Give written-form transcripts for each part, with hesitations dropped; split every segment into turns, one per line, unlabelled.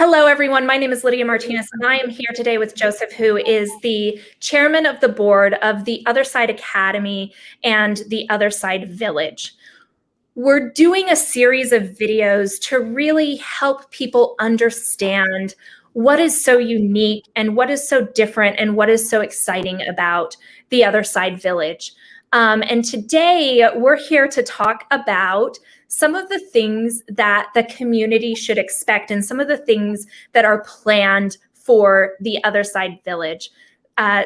Hello, everyone. My name is Lydia Martinez, and I am here today with Joseph, who is the chairman of the board of the Other Side Academy and the Other Side Village. We're doing a series of videos to really help people understand what is so unique and what is so different and what is so exciting about the Other Side Village. And today we're here to talk about some of the things that the community should expect and some of the things that are planned for the Other Side Village.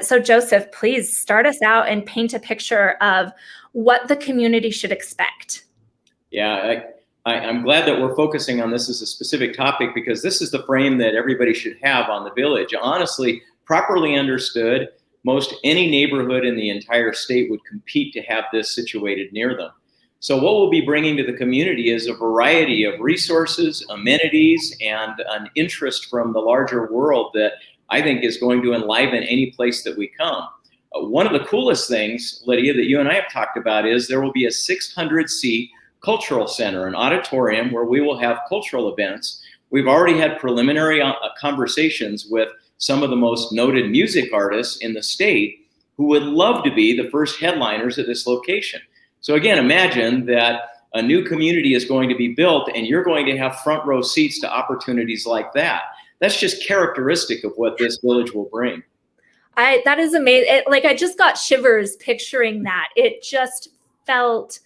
So Joseph, please start us out and paint a picture of what the community should expect.
Yeah, I'm glad that we're focusing on this as a specific topic because this is the frame that everybody should have on the village. Honestly, properly understood, most any neighborhood in the entire state would compete to have this situated near them. So what we'll be bringing to the community is a variety of resources, amenities, and an interest from the larger world that I think is going to enliven any place that we come. One of the coolest things, Lydia, that you and I have talked about is there will be a 600-seat cultural center, an auditorium where we will have cultural events. We've already had preliminary conversations with some of the most noted music artists in the state who would love to be the first headliners at this location. So again, imagine that a new community is going to be built and you're going to have front row seats to opportunities like that. That's just characteristic of what this village will bring.
That is amazing. Like, I just got shivers picturing that. It just felt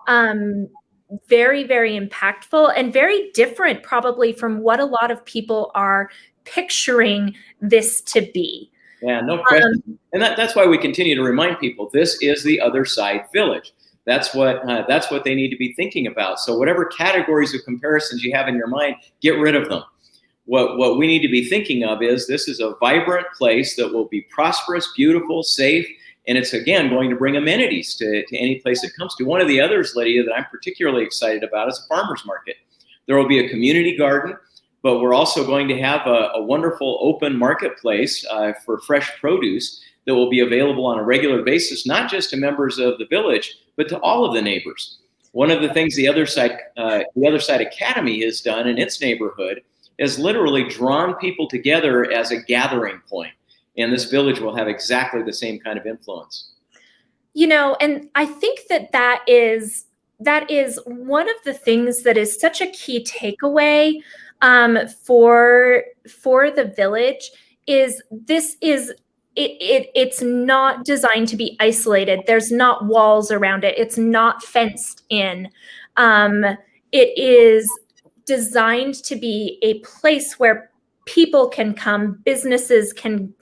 very, very impactful and very different probably from what a lot of people are picturing this to be.
Yeah, no question. And that's why we continue to remind people this is the Other Side Village. That's what they need to be thinking about. So whatever categories of comparisons you have in your mind, get rid of them. What we need to be thinking of is this is a vibrant place that will be prosperous, beautiful, safe, and it's, again, going to bring amenities to any place it comes to. One of the others, Lydia, that I'm particularly excited about is a farmer's market. There will be a community garden, but we're also going to have a wonderful open marketplace for fresh produce that will be available on a regular basis, not just to members of the village, but to all of the neighbors. One of the things the Other Side Academy has done in its neighborhood is literally drawn people together as a gathering point. And this village will have exactly the same kind of influence.
You know, and I think that is one of the things that is such a key takeaway for the village is this is it's not designed to be isolated. There's not walls around it. It's not fenced in. It is designed to be a place where people can come, businesses can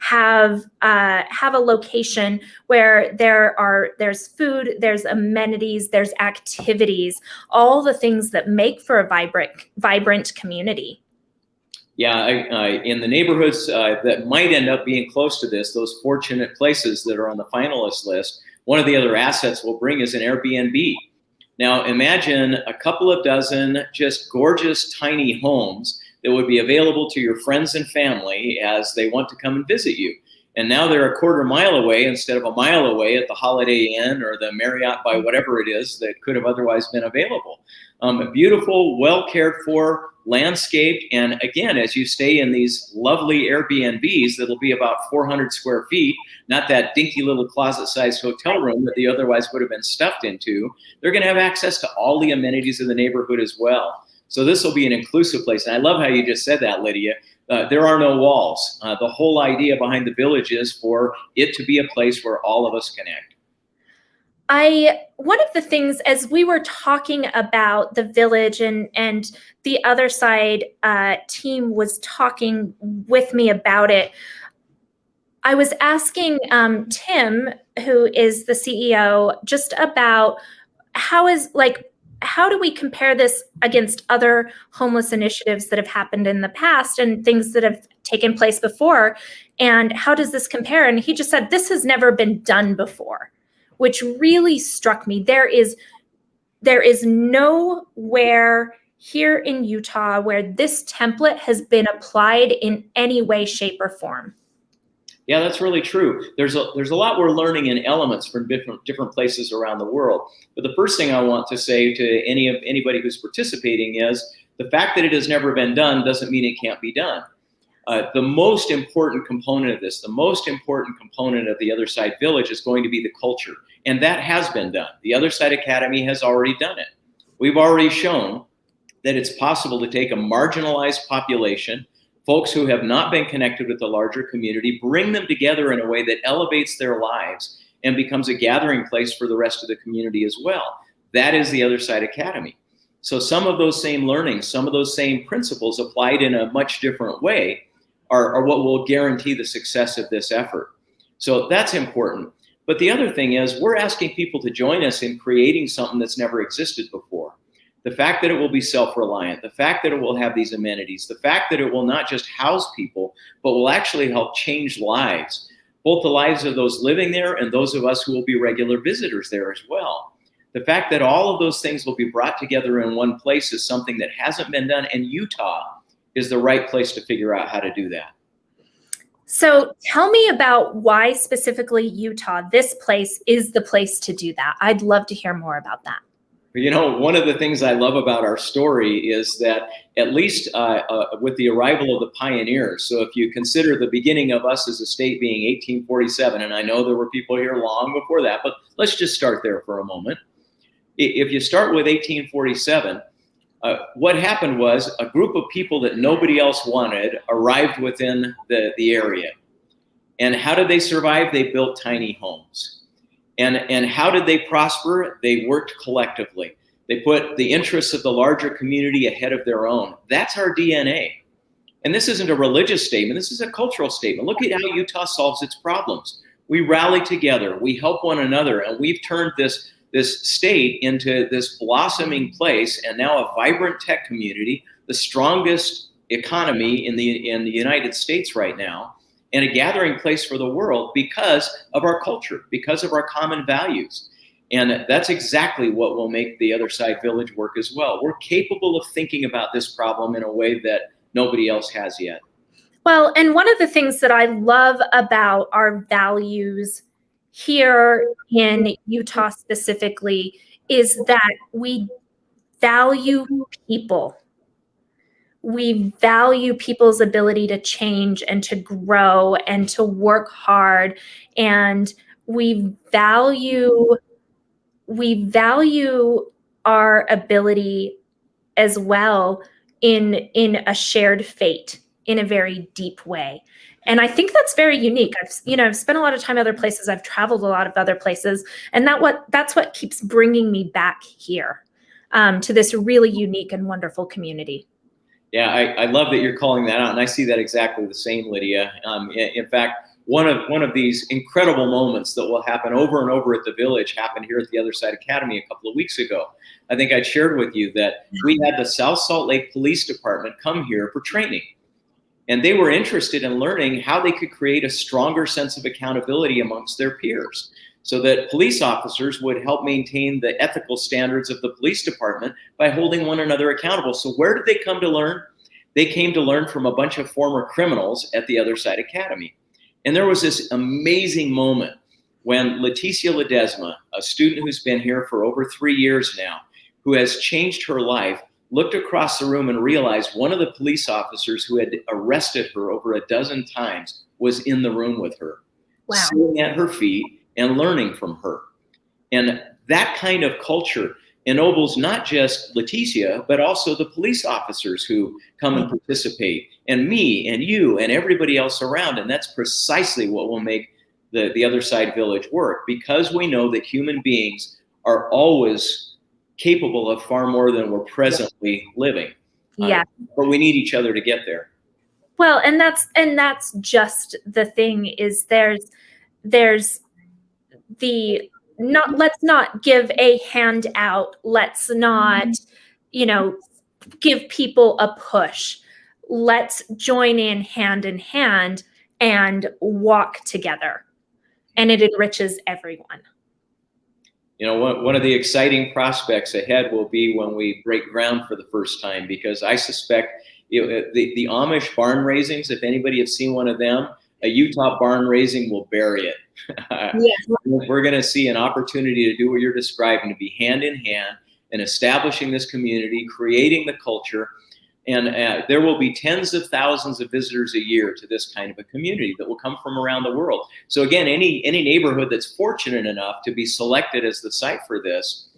have a location where there's food, there's amenities, there's activities, all the things that make for a vibrant community.
Yeah, in the neighborhoods that might end up being close to this, those fortunate places that are on the finalist list, one of the other assets we'll bring is an Airbnb. Now imagine a couple of dozen just gorgeous tiny homes that would be available to your friends and family as they want to come and visit you. And now they're a quarter mile away instead of a mile away at the Holiday Inn or the Marriott by whatever it is that could have otherwise been available. A beautiful, well cared for, landscaped, and again, as you stay in these lovely Airbnbs that'll be about 400 square feet, not that dinky little closet-sized hotel room that they otherwise would have been stuffed into, they're going to have access to all the amenities of the neighborhood as well. So this will be an inclusive place. And I love how you just said that, Lydia. There are no walls. The whole idea behind the village is for it to be a place where all of us connect.
One of the things, as we were talking about the village and the Other Side team was talking with me about it, I was asking Tim, who is the CEO, just about how do we compare this against other homeless initiatives that have happened in the past and things that have taken place before? And how does this compare? And he just said, this has never been done before, which really struck me. There is nowhere here in Utah where this template has been applied in any way, shape, or form.
Yeah, that's really true. There's a lot we're learning in elements from different places around the world. But the first thing I want to say to anybody who's participating is The fact that it has never been done doesn't mean it can't be done. The most important component of this, the most important component of the Other Side Village is going to be the culture. And that has been done. The Other Side Academy has already done it. We've already shown that it's possible to take a marginalized population, folks who have not been connected with the larger community, bring them together in a way that elevates their lives and becomes a gathering place for the rest of the community as well. That is the Other Side Academy. So some of those same learnings, some of those same principles applied in a much different way are what will guarantee the success of this effort. So that's important. But the other thing is, we're asking people to join us in creating something that's never existed before. The fact that it will be self-reliant, the fact that it will have these amenities, the fact that it will not just house people, but will actually help change lives, both the lives of those living there and those of us who will be regular visitors there as well. The fact that all of those things will be brought together in one place is something that hasn't been done, and Utah is the right place to figure out how to do that.
So tell me about why specifically Utah, this place, is the place to do that. I'd love to hear more about that.
You know, one of the things I love about our story is that at least with the arrival of the pioneers, so if you consider the beginning of us as a state being 1847, and I know there were people here long before that, but let's just start there for a moment. If you start with 1847, what happened was a group of people that nobody else wanted arrived within the area. And how did they survive? They built tiny homes. And how did they prosper? They worked collectively. They put the interests of the larger community ahead of their own. That's our DNA. And this isn't a religious statement. This is a cultural statement. Look at how Utah solves its problems. We rally together. We help one another. And we've turned this state into this blossoming place, and now a vibrant tech community, the strongest economy in the United States right now, and a gathering place for the world because of our culture, because of our common values. And that's exactly what will make the Other Side Village work as well. We're capable of thinking about this problem in a way that nobody else has yet.
Well, and one of the things that I love about our values here in Utah specifically is that we value people. We value people's ability to change and to grow and to work hard. And we value our ability as well in a shared fate in a very deep way. And I think that's very unique. I've spent a lot of time other places. I've traveled a lot of other places, and that's what keeps bringing me back here to this really unique and wonderful community.
Yeah, I love that you're calling that out, and I see that exactly the same, Lydia. In fact, one of these incredible moments that will happen over and over at the Village happened here at the Other Side Academy a couple of weeks ago. I think I shared with you that we had the South Salt Lake Police Department come here for training. And they were interested in learning how they could create a stronger sense of accountability amongst their peers, so that police officers would help maintain the ethical standards of the police department by holding one another accountable. So where did they come to learn? They came to learn from a bunch of former criminals at the Other Side Academy. And there was this amazing moment when Leticia Ledesma, a student who's been here for over 3 years now, who has changed her life, looked across the room and realized one of the police officers who had arrested her over a dozen times was in the room with her,
Wow.
Sitting at her feet and learning from her. And that kind of culture ennobles not just Leticia, but also the police officers who come and participate, and me and you and everybody else around. And that's precisely what will make the Other Side Village work, because we know that human beings are always capable of far more than we're presently living.
Yeah.
But we need each other to get there.
Well, and that's just the thing, is there's the let's not give a handout. Let's not, give people a push. Let's join in hand and walk together. And it enriches everyone.
One of the exciting prospects ahead will be when we break ground for the first time, because I suspect the Amish barn raisings, if anybody has seen one of them, a Utah barn raising will bury it.
Yes.
We're going to see an opportunity to do what you're describing, to be hand in hand and establishing this community, creating the culture. And there will be tens of thousands of visitors a year to this kind of a community that will come from around the world. So again, any neighborhood that's fortunate enough to be selected as the site for this,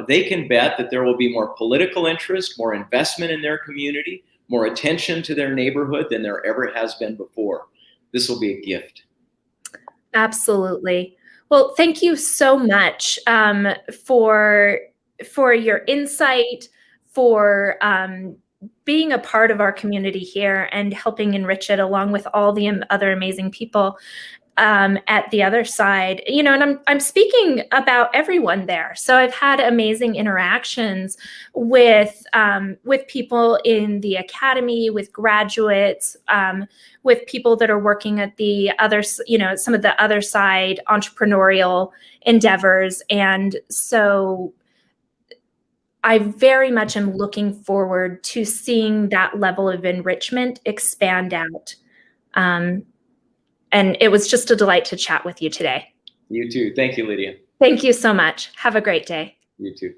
they can bet that there will be more political interest, more investment in their community, more attention to their neighborhood than there ever has been before. This will be a gift.
Absolutely. Well, thank you so much for your insight, for being a part of our community here and helping enrich it along with all the other amazing people at the other side. You know, and I'm speaking about everyone there. So I've had amazing interactions with people in the academy, with graduates, with people that are working at the other, you know, some of the other side entrepreneurial endeavors. And so I very much am looking forward to seeing that level of enrichment expand out. And it was just a delight to chat with you today.
You too. Thank you, Lydia.
Thank you so much. Have a great day.
You too.